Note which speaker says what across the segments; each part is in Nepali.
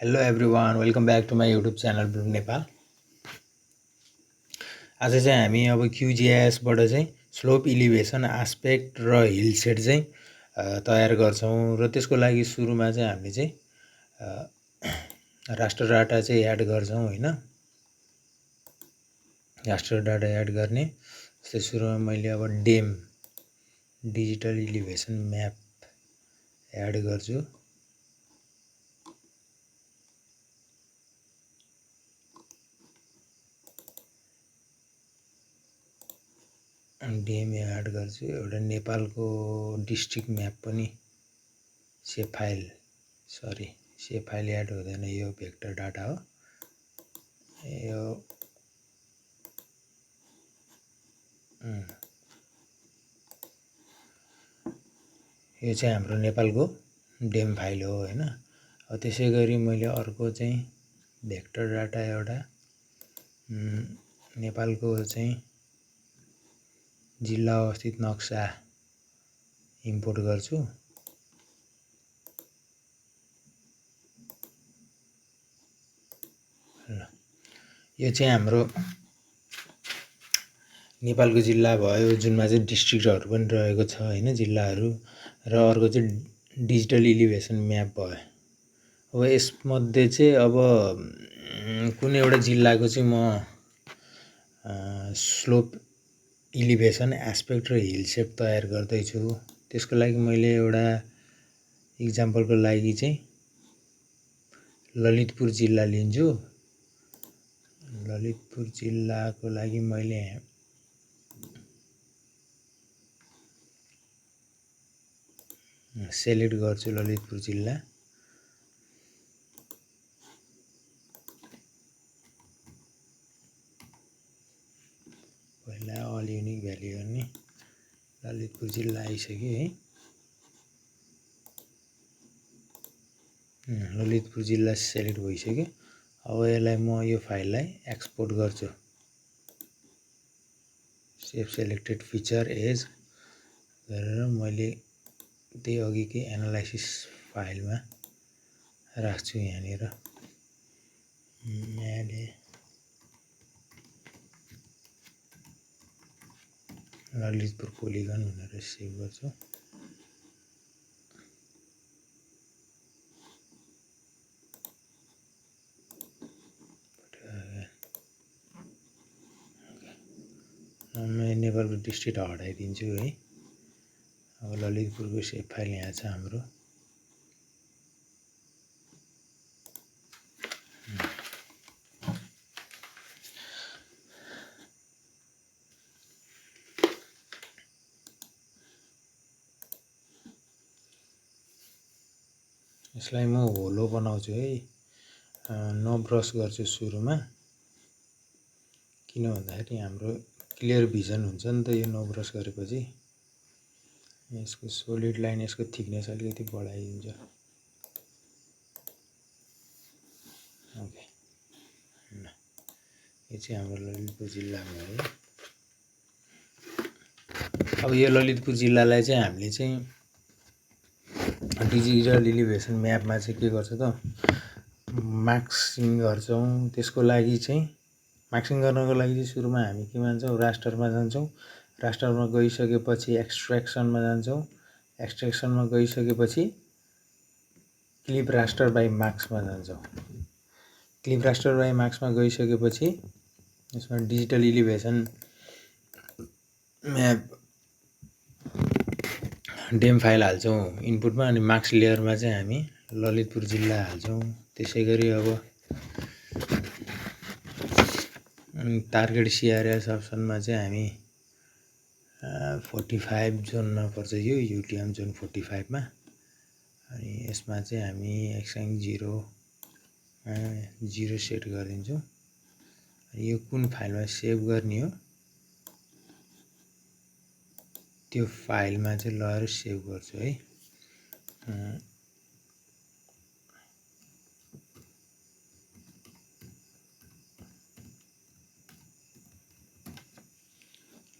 Speaker 1: Hello everyone, welcome back to my YouTube channel Bloom Nepal. आज चाहिँ हामी अब QGIS बाट चाहिँ स्लोप इलिभेसन एस्पेक्ट र हिल सेट चाहिँ तयार गर्छौं र त्यसको लागि सुरुमा चाहिँ हामीले चाहिँ राष्ट्र डाटा चाहिँ एड गर्छौं हैन। राष्ट्र डाटा एड गर्ने जस्तै सुरुमा मैले अब DEM digital elevation map add गर्छु। डेम एड गर्छु। एउटा नेपालको डिस्ट्रिक्ट म्याप पनि सेभ फाइल एड हुँदैन, यो भेक्टर डाटा हो। यो चाहिँ हाम्रो नेपालको डेम फाइल हो हैन। अब त्यसैगरी मैले अर्को चाहिँ भेक्टर डाटा एउटा नेपालको चाहिँ जिल्ला अवस्थित नक्सा इम्पोर्ट गर्छु। यो चाहिँ हाम्रो नेपालको जिल्ला भयो, जुनमा चाहिँ डिस्ट्रिक्टहरु पनि रहेको छ हैन, जिल्लाहरु। र अर्को चाहिँ डिजिटल इलिभेसन म्याप भयो। अब यसमध्ये चाहिँ अब कुनै एउटा जिल्लाको चाहिँ म स्लोप इलिभेसन एस्पेक्ट र हिल सेप तयार गर्दै छु। त्यसको लागि मैले एउटा एक्जाम्पलको लागि चाहिँ ललितपुर जिल्ला लिन्छु। ललितपुर जिल्लाको लागि मैले सेलेक्ट गर्छु ललितपुर जिल्ला। पहिला अल युनिक भ्याल्यु गर्ने। ललितपुर जिल्ला आइसक्यो है। ललितपुर जिल्ला सेलेक्ट भइसक्यो। अब यसलाई म यो फाइललाई एक्सपोर्ट गर्छु। सेभ सेलेक्टेड फिचर एज गरेर मैले त्यही अघिकै एनालाइसिस फाइलमा राख्छु। यहाँनिर ललितपुर पोलिगन भनेर सेभ गर्छु। म नेपालको डिस्ट्रिक्ट हटाइदिन्छु है। अब ललितपुरको सेभ फाइल यहाँ छ हाम्रो। यसलाई म होलो बनाउँछु है। नब्रस गर्छु सुरुमा, किन भन्दाखेरि हाम्रो क्लियर भिजन हुन्छ नि त यो नब्रस गरेपछि। यसको सोलिड लाइन, यसको थिकनेस अलिकति बढाइदिन्छु। ओके, यो चाहिँ हाम्रो ललितपुर जिल्ला भयो। अब यो ललितपुर जिल्लालाई चाहिँ हामीले चाहिँ डिजिटल इलिभेसन म्यापमा चाहिँ के गर्छ त, मार्क्सिङ गर्छौं। त्यसको लागि चाहिँ मार्क्सिङ गर्नको लागि चाहिँ सुरुमा हामी के मान्छौं, रास्टरमा जान्छौं। रास्टरमा गइसकेपछि एक्सट्र्याक्सनमा जान्छौं। एक्सट्र्याक्सनमा गइसकेपछि क्लिप रास्टर बाइ मार्क्समा जान्छौं। क्लिप रास्टर बाइ मार्क्समा गइसकेपछि यसमा digital elevation map DEM file हाल्छौं इनपुटमा। अनि मार्क्स लेयरमा चाहिँ हामी ललितपुर जिल्ला हाल्छौं। त्यसैगरी अब टार्गेट सीआरएस अप्सनमा चाहिँ हामी 45 जोनमा पर्छ यो युटिएम जोन 45 मा। अनि यसमा चाहिँ हामी एक्सएङ 0 सेट गरिदिन्छौँ। यो कुन फाइलमा सेभ गर्ने हो त्यो फाइलमा चाहिँ लगेर सेभ गर्छु है।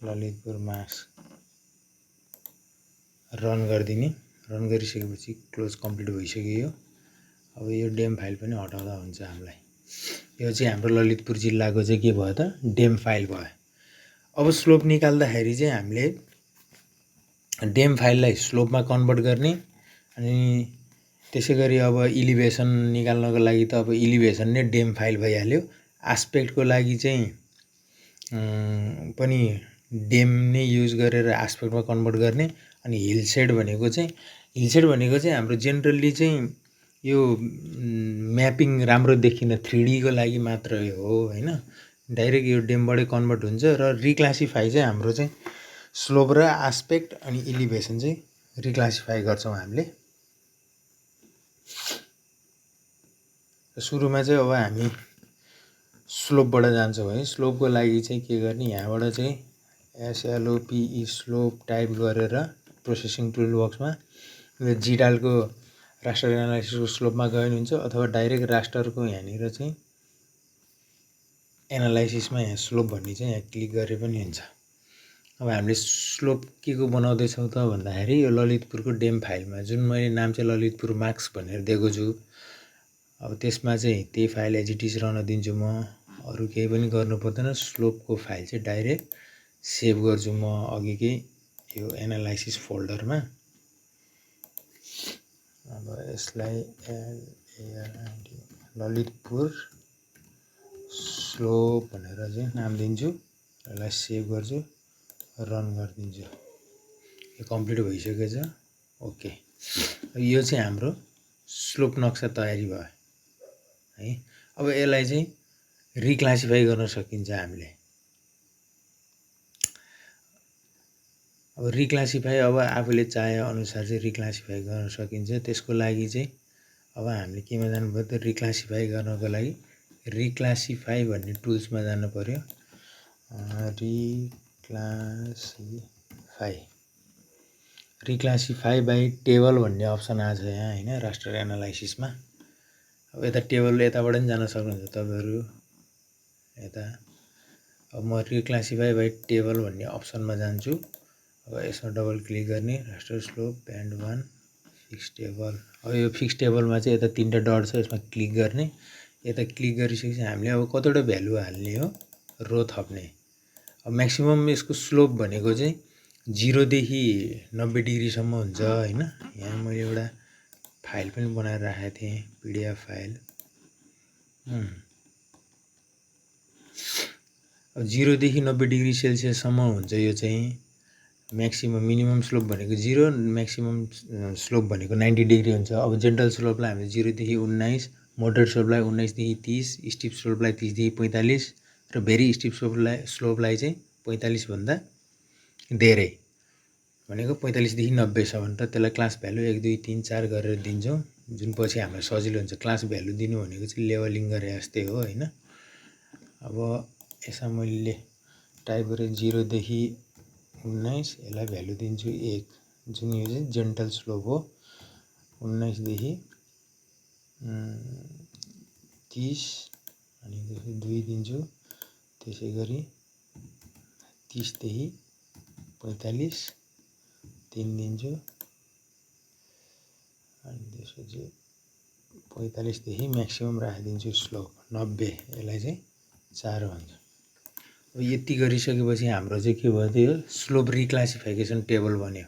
Speaker 1: ललितपुर मार्क्स रन गरिदिने। रन गरिसकेपछि क्लोज कम्प्लिट भइसक्यो यो। अब यो डेम फाइल पनि हटाउँदा हुन्छ हामीलाई। यो चाहिँ हाम्रो ललितपुर जिल्लाको चाहिँ के भयो त डेम फाइल भयो। अब स्लोप निकाल्दाखेरि चाहिँ हामीले डेम फाइललाई स्लोपमा कन्भर्ट गर्ने अनि त्यसै गरी अब इलिभेसन निकाल्नको लागि त अब इलिभेसन नै डेम फाइल भइहाल्यो। आस्पेक्टको लागि चाहिँ पनि डेम नै युज गरेर आस्पेक्टमा कन्भर्ट गर्ने। अनि हिलसेड भनेको चाहिँ हाम्रो जेनरली चाहिँ यो म्यापिङ राम्रो देखिन 3D को लागि मात्र हो हैन। डाइरेक्ट यो डेमबाटै कन्भर्ट हुन्छ र रिक्लासिफाई चाहिँ हाम्रो चाहिँ स्लोप र आस्पेक्ट अनि इलिभेसन चाहिँ रिक्लासिफाई गर्छौँ हामीले। सुरुमा चाहिँ अब हामी स्लोपबाट जान्छौँ है। स्लोपको लागि चाहिँ के गर्ने, यहाँबाट चाहिँ SLOPE स्लोप टाइप गरेर प्रोसेसिङ टुल बक्समा यो जिडालको रास्टर एनालाइसिसको स्लोपमा गयो हुन्छ, अथवा डाइरेक्ट रास्टरको यहाँनिर चाहिँ एनालाइसिसमा यहाँ स्लोप भन्ने चाहिँ यहाँ क्लिक गरे पनि हुन्छ। अब हामीले स्लोप के को बनाउँदैछौँ त भन्दाखेरि यो ललितपुरको डेम फाइलमा जुन मैले नाम चाहिँ ललितपुर मार्क्स भनेर दिएको छु, अब त्यसमा चाहिँ त्यही फाइल एज इट इज रहन दिन्छु म। अरू केही पनि गर्नु पर्दैन। स्लोपको फाइल चाहिँ डाइरेक्ट सेभ गर्छु म अघिकै यो एनालाइसिस फोल्डरमा। अब यसलाई ललितपुर स्लोप भनेर चाहिँ नाम दिन्छु, यसलाई सेभ गर्छु, रन गरिदिन्छु। यो कम्प्लिट भइसकेछ। ओके, यो चाहिँ हाम्रो स्लोप नक्सा तयारी भयो है। अब यसलाई चाहिँ रिक्लासिफाई गर्न सकिन्छ हामीले। अब रिक्लासिफाई अब आफूले चाहे अनुसार चाहिँ रिक्लासिफाई गर्न सकिन्छ। त्यसको लागि चाहिँ अब हामीले केमा जानु पर्यो त, रिक्लासिफाई गर्नको लागि रिक्लासिफाई भन्ने टुल्समा जानु पर्यो। रिक्लासिफाई बाई टेबल भन्ने अप्सन आछ यहाँ हैन, रास्टर एनालाइसिसमा। अब यता टेबल यताबाट पनि जान सक्नुहुन्छ तपाईहरु यता। अब म रिक्लासिफाई बाई टेबल भन्ने अप्सनमा जान्छु। अब यसमा डबल क्लिक गर्ने, raster slope band 1 fix table. अब यो फिक्स टेबलमा चाहिँ यता 3टा डट छ, यसमा क्लिक गर्ने। यता क्लिक गरिसकेपछि हामीले अब कतिवटा भ्यालु हाल्ने हो, रो थप्ने। अब म्याक्सिमम यसको स्लोप भनेको चाहिँ 0 देखि 90 डिग्रीसम्म हुन्छ हैन। यहाँ मैले एउटा फाइल पनि बनाएर राखेको थिएँ, पीडीएफ फाइल। अब 0 देखि 90 डिग्री सेल्सियससम्म हुन्छ यो चाहिँ म्याक्सिमम। मिनिमम स्लोप भनेको 0, म्याक्सिमम स्लोप भनेको 90 डिग्री हुन्छ। अब जेन्टल स्लोपलाई हामीले 0 देखि 19, मोडरेट स्लोपलाई 19 देखि 30, स्टिप स्लोपलाई 30 देखि 45 र भेरी स्टिप स्लोपलाई चाहिँ 45 भन्दा धेरै भनेको 45 देखि 90 सम्म। र त्यसलाई क्लास भ्यालु 1 2 3 4 गरेर दिन्छौँ, जुन पछि हामीलाई सजिलो हुन्छ। क्लास भ्यालु दिनु भनेको चाहिँ लेभलिङ गरे जस्तै हो हैन। अब यसमा मैले टाइप गरेँ 0 देखि 19, यसलाई भ्यालु दिन्छु 1, जुन यो चाहिँ जेन्टल स्लोप हो। 19 देखि 30 अनि 2 दिन्छु। त्यसै गरी 30 देखि 45 3 दिन्छु। अनि त्यसपछि 45 देखि म्याक्सिमम राखिदिन्छु स्लोप 90, यसलाई चाहिँ 4 भन्छ। अब यति गरिसकेपछि हाम्रो चाहिँ के भयो त, यो स्लोप रिक्लासिफिकेसन टेबल बन्यो।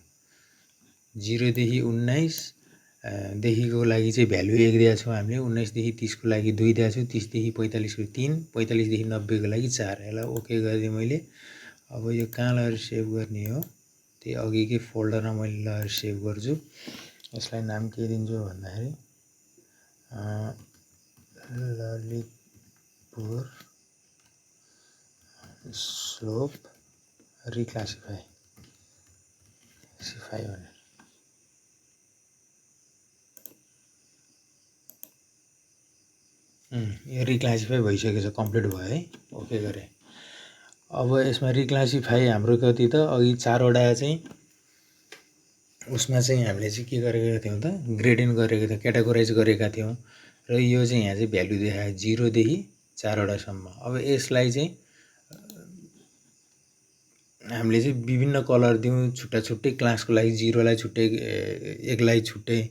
Speaker 1: 0 देखि 19 देखिको लागि चाहिँ भ्यालु 1 दिएको छौँ हामीले, 19 देखि 30 को लागि 2 दिएको छु, 30 देखि 45 को 3, 45 देखि 90 को लागि 4। यसलाई ओके गरिदिएँ मैले। अब यो कहाँ लगेर सेभ गर्ने हो, त्यही अघिकै फोल्डरमा मैले लगेर सेभ गर्छु। यसलाई नाम के दिन्छु भन्दाखेरि ललितपुर स्लोप रिक्लासिफाई भनेर। यो रिक्लासिफाई भइसकेछ, कम्प्लिट भयो है, ओके गरे। अब यसमा रिक्लासिफाई हाम्रो कति त, अघि 4 वटा चाहिँ उसमा चाहिँ हामीले चाहिँ के गरेका थियौँ त, ग्रेडिङ गरेका थियौँ, क्याटेगोराइज गरेका थियौँ। र यो चाहिँ यहाँ चाहिँ भ्यालु देखायो 0 देखि 4 वटासम्म। अब यसलाई चाहिँ हामीले चाहिँ विभिन्न कलर दिउँ, छुट्टा छुट्टै क्लासको लागि 0 लाई छुट्टै, 1 लाई छुट्टै,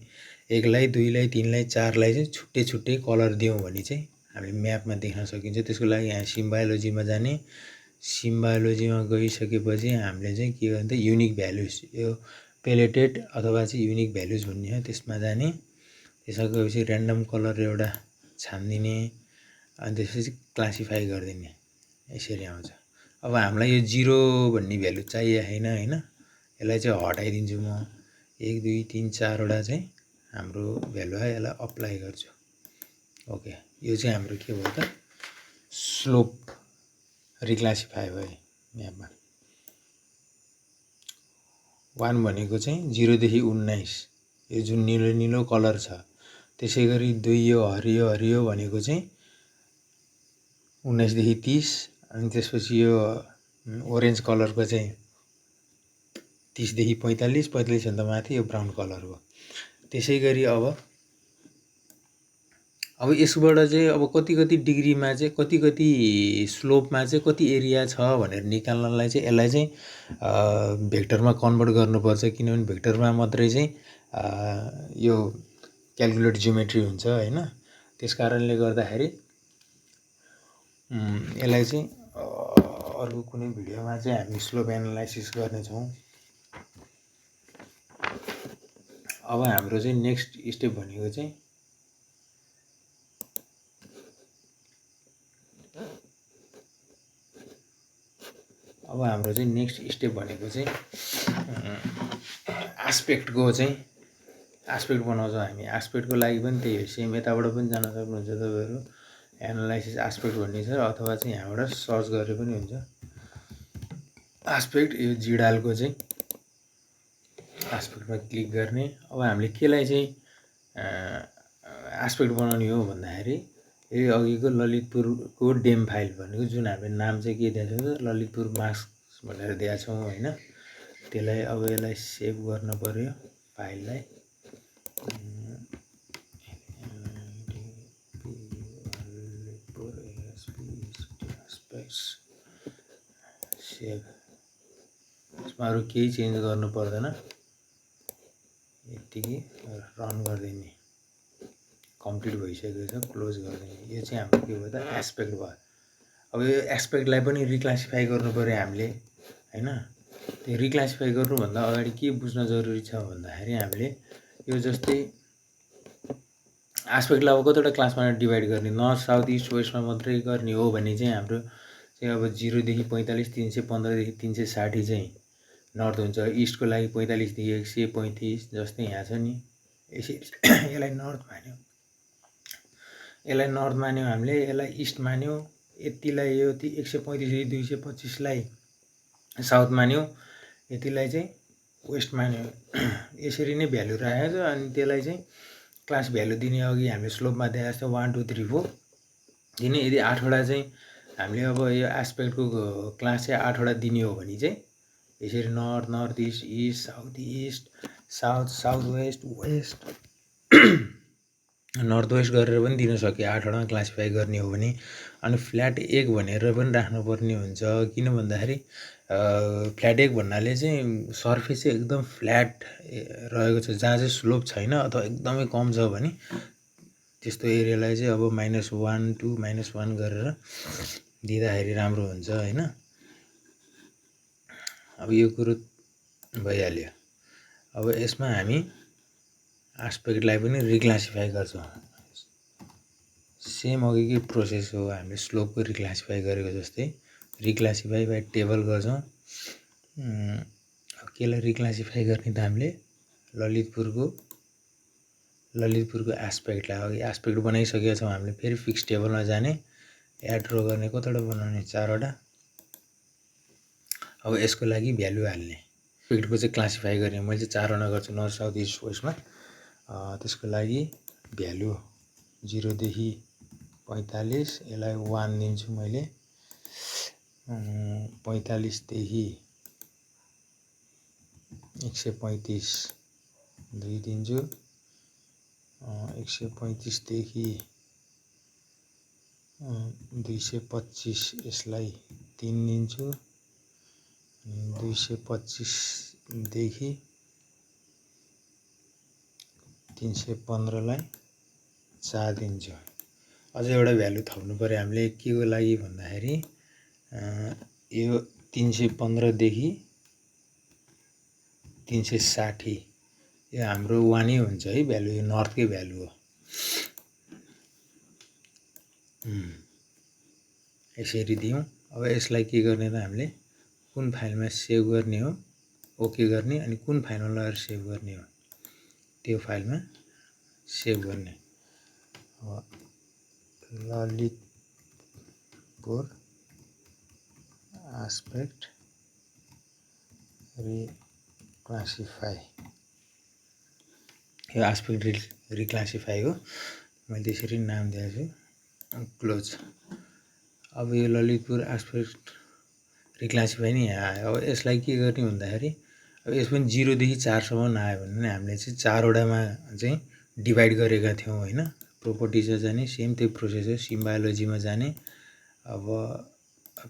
Speaker 1: 1लाई 2लाई 3लाई 4लाई चाहिँ छुट्टै छुट्टै कलर दियौँ भने चाहिँ हामीले म्यापमा देख्न सकिन्छ। त्यसको लागि यहाँ सिम्बायोलोजीमा जाने, सिम्बायोलोजीमा गइसकेपछि हामीले चाहिँ के गर्ने त युनिक भ्यालुज, यो पेलेटेड अथवा चाहिँ युनिक भ्यालुज भन्ने हो त्यसमा जाने। त्यसमा गएपछि ऱ्यान्डम कलर एउटा छानिदिने अनि त्यसपछि क्लासिफाई गरिदिने, यसरी आउँछ। अब हामीलाई यो 0 भन्ने भ्यालु चाहिएको छैन होइन, यसलाई चाहिँ हटाइदिन्छु म। 1 2 3 4वटा चाहिँ हाम्रो भ्यालु आयो, यसलाई अप्लाई गर्छु। ओके, यो चाहिँ हाम्रो के भयो त स्लोप रिक्लासिफाई भयो म्यापमा। 1 भनेको चाहिँ 0 देखि 19, यो जुन निलो निलो कलर छ। त्यसै गरी 2 यो हरियो हरियो भनेको चाहिँ 19 देखि 30, अनि त्यसपछि यो ओरेन्ज कलरको चाहिँ 30 देखि 45, 45 भन्दा माथि यो ब्राउन कलर हो। त्यसै गरी अब यसबाट चाहिँ अब कति कति डिग्रीमा चाहिँ कति कति स्लोपमा चाहिँ कति एरिया छ भनेर निकाल्नलाई चाहिँ यसलाई चाहिँ भेक्टरमा कन्भर्ट गर्नुपर्छ, किनभने भेक्टरमा मात्रै चाहिँ यो क्याल्कुलेट जियोमेट्री हुन्छ होइन। त्यस कारणले गर्दाखेरि यसलाई चाहिँ अर्को कुनै भिडियोमा चाहिँ हामी स्लोप एनालाइसिस गर्नेछौँ। अब हाम्रो चाहिँ नेक्स्ट स्टेप भनेको चाहिँ एस्पेक्टको चाहिँ एस्पेक्ट बनाउँछौँ हामी। एस्पेक्टको लागि पनि त्यही हो, सेम यताबाट पनि जान सक्नुहुन्छ तपाईँहरू, एनालाइसिस एस्पेक्ट भन्ने छ, अथवा चाहिँ यहाँबाट सर्च गरे पनि हुन्छ एस्पेक्ट। यो जिडालको चाहिँ एस्पेक्टमा क्लिक गर्ने। अब हामीले केलाई चाहिँ एस्पेक्ट बनाउने हो भन्दाखेरि यो अघिको ललितपुरको डेम फाइल भनेको जुन हामीले नाम चाहिँ के दिएको छ त ललितपुर मार्क्स भनेर दिएका छौँ होइन। त्यसलाई अब यसलाई सेभ गर्न पर्यो फाइललाई। सेभ, यसमा अरू केही चेन्ज गर्नु पर्दैन, यतिकै रन गरिदिने। कम्प्लिट भइसकेको छ, क्लोज गरिदिने। यो चाहिँ हाम्रो के भयो त एस्पेक्ट भयो। अब यो एस्पेक्टलाई पनि रिक्लासिफाई गर्नु पर्यो हामीले होइन। त्यो रिक्लासिफाई गर्नुभन्दा अगाडि के बुझ्न जरुरी छ भन्दाखेरि हामीले यो जस्तै एस्पेक्टलाई अब कतिवटा क्लासमा डिभाइड गर्ने, नर्थ साउथ इस्ट वेस्टमा मात्रै गर्ने हो भने चाहिँ हाम्रो चाहिँ अब 0 देखि 45, 315 देखि 360 चाहिँ नर्थ हुन्छ। इस्टको लागि 45 देखि 135 जस्तै यहाँ छ नि, यसरी यसलाई नर्थ मान्यो, यसलाई नर्थ मान्यो हामीले, यसलाई इस्ट मान्यो, यतिलाई यो 135 देखि 225लाई साउथ मान्यो, यतिलाई चाहिँ वेस्ट मान्यो। यसरी नै भ्यालु राखेको छ। अनि त्यसलाई चाहिँ क्लास भ्यालु दिने अघि हामीले स्लोपमा देखाएको जस्तो 1 2 3 4 दिने। यदि 8वटा चाहिँ हामीले अब यो एस्पेक्टको क्लास चाहिँ 8वटा दिने हो भने चाहिँ यसरी north north east east south east south south west west north west गरेर पनि दिन सक्यो 8वटामा क्लासिफाई गर्ने हो भने। अनि फ्ल्याट 1 भनेर पनि राख्नुपर्ने हुन्छ, किन भन्दाखेरि फ्ल्याट 1 भन्नाले चाहिँ सर्फेस चाहिँ एकदम फ्ल्याट रहेको छ, जहाँ चाहिँ स्लोप छैन अथवा एकदमै कम छ भने त्यस्तो एरियालाई चाहिँ अब -1 2 -1 गरेर दिँदाखेरि राम्रो हुन्छ होइन। अब यो कुरो भइहाल्यो। अब यसमा हामी एस्पेक्टलाई पनि रिक्लासिफाई गर्छौँ। सेम अघिकै प्रोसेस हो, हामीले स्लोपको रिक्लासिफाई गरेको जस्तै रिक्लासिफाई बाई टेबल गर्छौँ। केलाई रिक्लासिफाई गर्ने त हामीले ललितपुरको एस्पेक्टलाई अघि एस्पेक्ट बनाइसकेका छौँ हामीले। फेरि फिक्स टेबलमा जाने, एड रो गर्ने, कतिवटा बनाउने 4वटा। अब यसको लागि भ्यालु हाल्ने, एस्पेक्टको चाहिँ क्लासिफाई गर्ने मैले चाहिँ 4वटा गर्छु नर्थ साउथ इस्ट वेस्टमा। त्यसको लागि भ्यालु 0 देखि 45, यसलाई 1 दिन्छु मैले। 45 देखि 135 2 दिन्छु। 135 देखि 225 यसलाई 3 दिन्छु। 225 देखि 315 लाई 4 दिन्छु। अझ एउटा भ्यालु थप्नु पऱ्यो हामीले के को लागि भन्दाखेरि यो 315 देखि 360 यो हाम्रो 1 हुन्छ है भ्यालु, यो नर्थकै भ्यालु हो। यसरी दियौँ। अब यसलाई के गर्ने त हामीले कुन फाइलमा सेभ गर्ने हो, ओके गर्ने, अनि कुन फाइलमा लगेर सेभ गर्ने हो त्यो फाइलमा सेभ गर्ने। अब ललितपुर आस्पेक्ट रिक्लासिफाई, यो आस्पेक्ट रिक्लासिफाई हो, मैले त्यसरी नाम दिएको छु। क्लोज। अब यो ललितपुर आस्पेक्ट रिक्लासिफाई नै यहाँ आयो। अब यसलाई के गर्ने भन्दाखेरि अब यस पनि 0 देखि 4 सम्म आयो भने नि हामीले चाहिँ 4 वटामा चाहिँ डिभाइड गरेका थियौँ हैन। प्रोपर्टिजमा जाने सेम त्यही प्रोसेस हो। सिम्बायोलोजीमा जाने, अब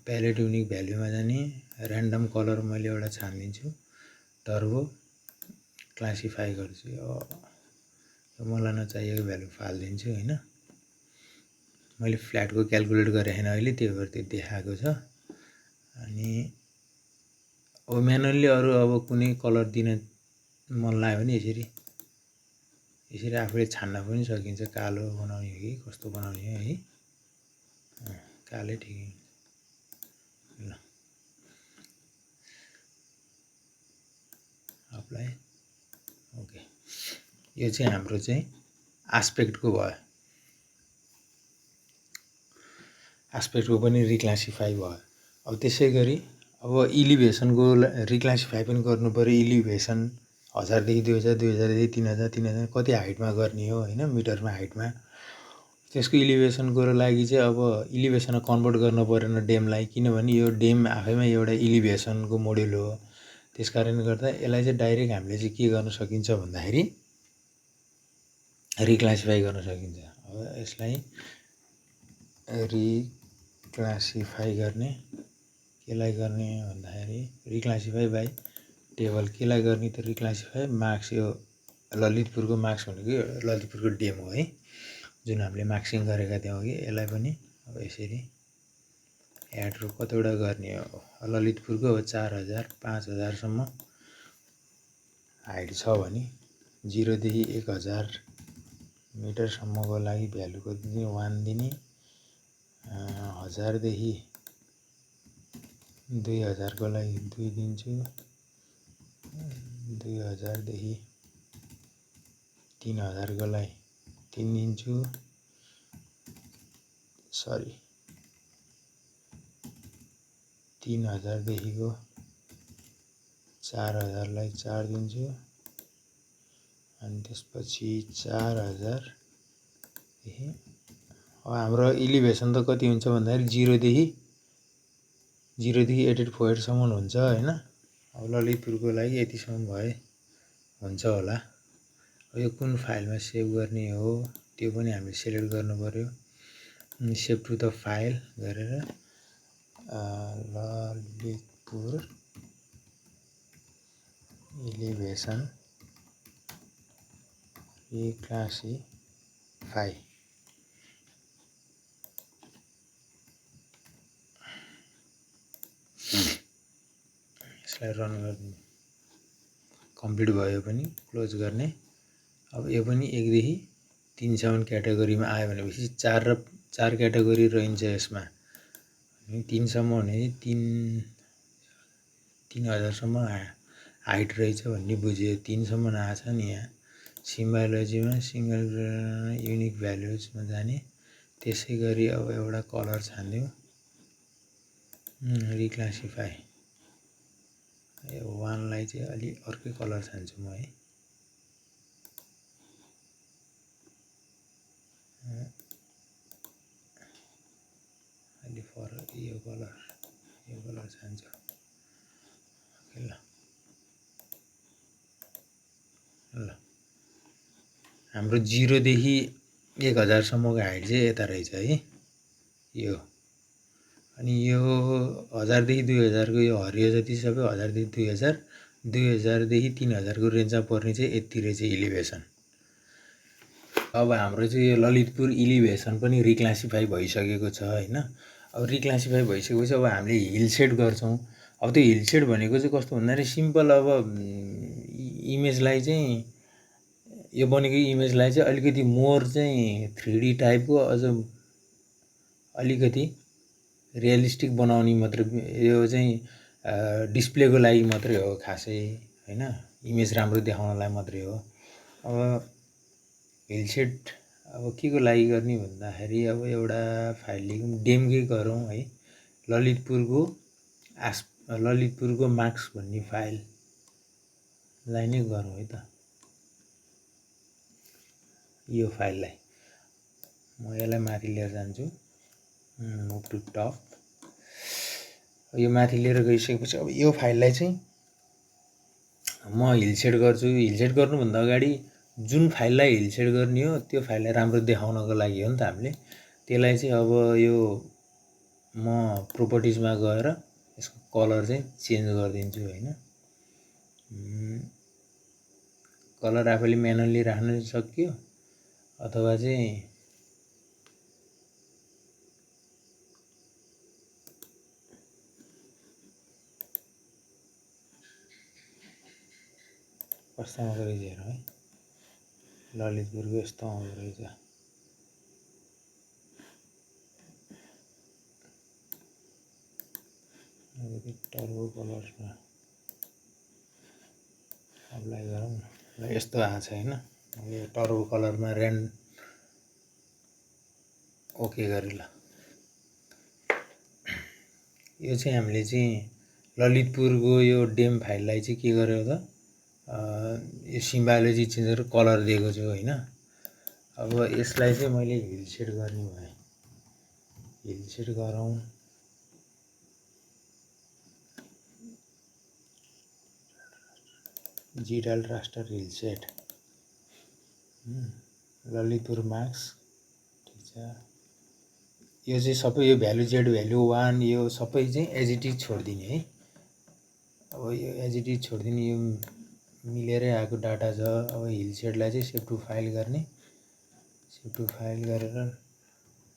Speaker 1: प्यालेट युनिक भ्यालुमा जाने, ऱ्यान्डम कलर मैले एउटा छानिदिन्छु, टर्बो क्लासिफाई गर्छु। अब मलाई नचाहिएको भ्यालु फालिदिन्छु हैन। मैले फ्ल्याटको क्यालकुलेट गरेँ हैन अहिले, त्यही भएर त्यो देखाएको छ। अनि अब म्यानुअली अरू अब कुनै कलर दिन मन लाग्यो भने यसरी आफूले छान्न पनि सकिन्छ। कालो बनाउने हो कि कस्तो बनाउने हो है, कालै ठिकै। ल अप्लाई, ओके। यो चाहिँ हाम्रो चाहिँ आस्पेक्टको भयो। आस्पेक्टको पनि रिक्लासिफाई भयो। अब त्यसै गरी अब इलिभेसनको रिक्लासिफाई पनि गर्नु पऱ्यो। इलिभेसन 1000 देखि 2000, 2000 देखि 3000, 3000 कति हाइटमा गर्ने हो हैन, मिटरमा हाइटमा। त्यसको इलिभेसनको लागि चाहिँ अब इलिभेसनमा कन्भर्ट गर्न परेन डेमलाई, किनभने यो डेम आफैमा एउटा इलिभेसनको मोड्युल हो। त्यसकारणले गर्दा यसलाई चाहिँ डाइरेक्ट हामीले चाहिँ के गर्न सकिन्छ भन्दाखेरि रिक्लासिफाई गर्न सकिन्छ। अब यसलाई रिक्लासिफाई गर्ने, केलाई गर्ने भन्दाखेरि रिक्लासिफाई बाई टेबल। केलाई गर्ने त रिक्लासिफाई मार्क्स, यो ललितपुरको मार्क्स भनेको ललितपुरको डेम हो है, जुन हामीले मार्क्सिङ गरेका थियौँ कि। यसलाई पनि अब यसरी एड रो कतिवटा गर्ने हो, ललितपुरको अब 4000 5000 सम्म हाइट छ भने 0 देखि 1000 मिटरसम्मको लागि भ्यालु कति दिने, 1 दिने। 1000 देखि 2000 को लागि 2 दिन्छु। 2000 देखि 3000 को लागि 3 दिन्छु। सरी 3000 देखिको 4000 लाई 4 दिन्छु। अनि त्यसपछि 4000 देखि अब हाम्रो इलिभेसन त कति हुन्छ भन्दाखेरि 0 देखि 8848 सम्म हुन्छ हैन। अब ललितपुरको लागि यतिसम्म भए हुन्छ होला। यो कुन फाइलमा सेभ गर्ने हो त्यो पनि हामीले सिलेक्ट गर्नु पर्यो। सेभ टु द फाइल गरेर ललितपुर इलिभेसन रिक्लासिफाई, यसलाई रन गर्ने। कम्प्लिट भयो पनि क्लोज गर्ने। अब यो पनि 1 देखि 3 सम्म क्याटेगोरीमा आयो भनेपछि 4 क्याटेगोरी रहन्छ यसमा। 3 सम्म भने 3000 सम्म हाइट रहेछ भन्ने बुझ्यो। 3 सम्म आएको छ नि यहाँ। सिम्बायोलोजीमा सिंगल युनिक भ्यालुजमा जाने। त्यसै गरी अब एउटा कलर छानिदिउँ, रिक्लासिफाई। यो 1 लाई चाहिँ अलि अर्कै कलर छान्छु म है। अलि फरक यो कलर छान्छु। ओके ल हाम्रो 0 देखि 1000 सम्मको हाइट चाहिँ यता रहेछ है यो। अनि यो 1000 देखि 2000 को यो हरियो जति सबै 1000 देखि 2000, 2000 देखि 3000 को रेन्जमा पर्ने चाहिँ यति रहेछ इलिभेसन। अब हाम्रो चाहिँ यो ललितपुर इलिभेसन पनि रिक्लासिफाई भइसकेको छ होइन। अब रिक्लासिफाई भइसकेपछि अब हामीले हिल सेट गर्छौँ। अब त्यो हिल सेट भनेको चाहिँ कस्तो भन्दाखेरि सिम्पल अब इमेजलाई चाहिँ यो बनेको इमेजलाई चाहिँ अलिकति मोर चाहिँ 3D टाइपको अझ अलिकति रियलिस्टिक बनाउने मात्रै, यो चाहिँ डिस्प्लेको लागि मात्रै हो खासै होइन, इमेज राम्रो देखाउनलाई मात्रै हो। अब हिल सेट अब के को लागि गर्ने भन्दाखेरि अब एउटा फाइल लिगौँ, डेमकै गरौँ है, ललितपुरको मार्क्स भन्ने फाइललाई नै गरौँ है त। यो फाइललाई म यसलाई माथि लिएर जान्छु, मुभ टु टप। यो माथि लिएर गइसकेपछि अब यो फाइललाई चाहिँ म हिल सेट गर्छु। हिल सेट गर्नुभन्दा अगाडि जुन फाइललाई हिल सेट गर्ने हो त्यो फाइललाई राम्रो देखाउनको लागि हो नि त हामीले। त्यसलाई चाहिँ अब यो म प्रोपर्टिजमा गएर यसको कलर चाहिँ चेन्ज गरिदिन्छु होइन। कलर आफैले म्यानुअली राख्न सक्यो अथवा चाहिँ कस्तो आउँदो रहेछ हेर है, ललितपुरको यस्तो आउँदो रहेछ। टर्बो कलर्समा अप्लाई गरौँ न, ल यस्तो आएको छ होइन। यो टर्बो कलरमा ओके गरे ल। यो चाहिँ हामीले चाहिँ ललितपुरको यो डेम फाइललाई चाहिँ के गर्यो त, यो सिम्बायोलोजी चेन्ज गरेर कलर दिएको छु होइन। अब यसलाई चाहिँ मैले हिल सेट गर्ने भएँ, हिल सेट गरौँ। GDAL raster hillshade, Lalitpur mask, ठिक छ। यो चाहिँ सबै यो भ्यालु जेड भ्यालु 1 यो सबै चाहिँ एज इट इज छोडिदिने है। अब यो एज इट इज छोडिदिने, यो मिलेरै आएको डाटा छ। अब हिल सेटलाई चाहिँ सेभ टु फाइल गर्ने, सेभ टु फाइल गरेर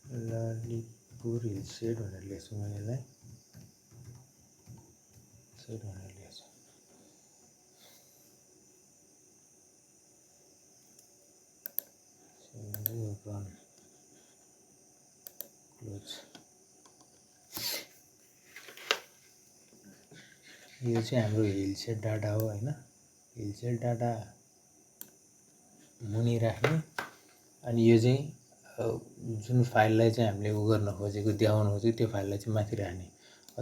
Speaker 1: ललितपुर हिल सेट भनेर लेख्छु म यसलाई, सेट भनेर लेख्छु। Run close. यो चाहिँ हाम्रो हिल सेट डाटा हो होइन। हिल सेट डाटा मुनि राख्ने, अनि यो चाहिँ जुन फाइललाई चाहिँ हामीले उ गर्न खोजेको देखाउन खोजेको त्यो फाइललाई चाहिँ माथि राख्ने।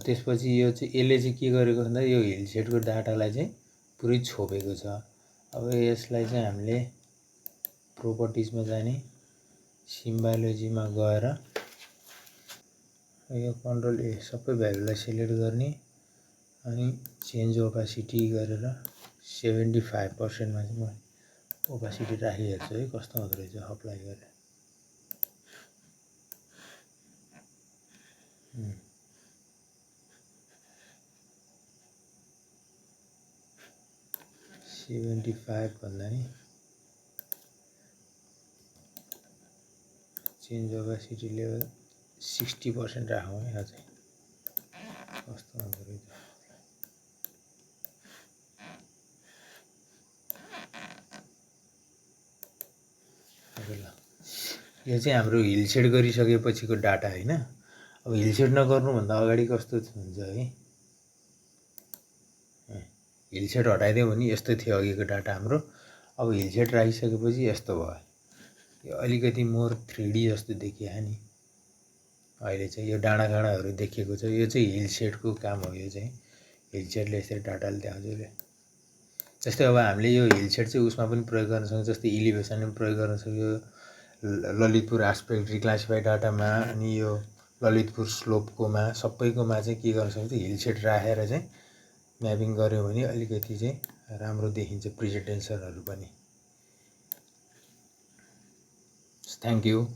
Speaker 1: त्यसपछि यो चाहिँ यसले चाहिँ के गरेको भन्दा यो हिल सेटको डाटालाई चाहिँ पुरै छोपेको छ। अब यसलाई चाहिँ हामीले प्रोपर्टिजमा जाने, सिम्बायोलोजीमा गएर यो कन्ट्रोल ए सबै भ्यालुलाई सिलेक्ट गर्ने, अनि चेन्ज ओपासिटी गरेर 75%मा चाहिँ म ओपासिटी राखी हेर्छु है कस्तो हुँदो रहेछ अप्लाई गरेर। 75 भन्दा नि चेन्ज ओपासिटी लेभल 60% राखौँ है अझै, कस्तो हुँदो रहेछ। यो चाहिँ हाम्रो हिल सेट गरिसकेपछिको डाटा होइन। अब हिल सेट नगर्नुभन्दा अगाडि कस्तो हुन्छ है, हिल सेट हटाइदियो भने यस्तो थियो अघिको डाटा हाम्रो। अब हिल सेट राखिसकेपछि यस्तो भयो, यो अलिकति मोर 3D जस्तो देखियो नि अहिले चाहिँ। यो डाँडाकाँडाहरू देखिएको छ, यो चाहिँ हिल सेटको काम हो। यो चाहिँ हिल सेटले यसरी डाटाले देखाउँछ। जस्तै अब हामीले यो हिल सेट चाहिँ उसमा पनि प्रयोग गर्न सक्छौँ, जस्तै इलिभेसनमा पनि प्रयोग गर्न सक्यो, ललितपुर एस्पेक्ट रिक्लासिफाइड डाटामा, अनि यो ललितपुर स्लोपकोमा, सबैकोमा चाहिँ के गर्न सक्छ, हिल सेट राखेर चाहिँ म्यापिङ गऱ्यो भने अलिकति चाहिँ राम्रो देखिन्छ प्रेजेन्टेसनहरू पनि। Thank you.